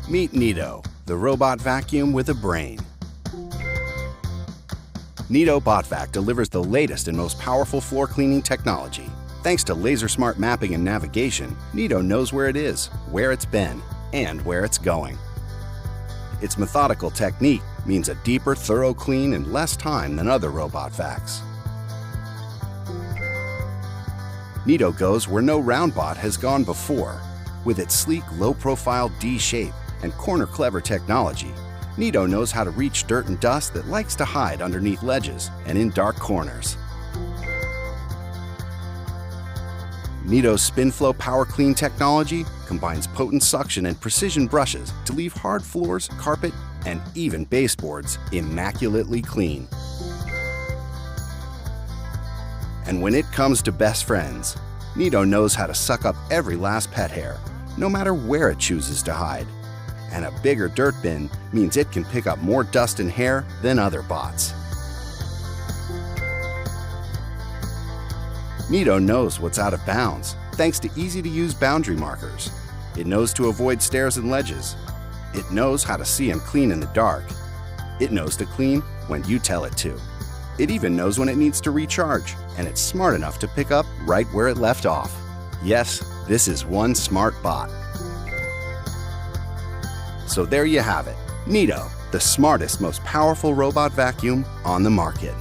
Meet Neato, the robot vacuum with a brain. Neato Botvac delivers the latest and most powerful floor cleaning technology. Thanks to laser-smart mapping and navigation, Neato knows where it is, where it's been, and where it's going. Its methodical technique means a deeper, thorough clean in less time than other robot vacs. Neato goes where no round bot has gone before. With its sleek, low-profile D shape and corner-clever technology, Neato knows how to reach dirt and dust that likes to hide underneath ledges and in dark corners. Neato's SpinFlow Power Clean technology combines potent suction and precision brushes to leave hard floors, carpet, and even baseboards immaculately clean. And when it comes to best friends, Neato knows how to suck up every last pet hair, no matter where it chooses to hide. And a bigger dirt bin means it can pick up more dust and hair than other bots. Neato knows what's out of bounds thanks to easy-to-use boundary markers. It knows to avoid stairs and ledges. It knows how to see and clean in the dark. It knows to clean when you tell it to. It even knows when it needs to recharge, and it's smart enough to pick up right where it left off. Yes, this is one smart bot. So there you have it, Neato, the smartest, most powerful robot vacuum on the market.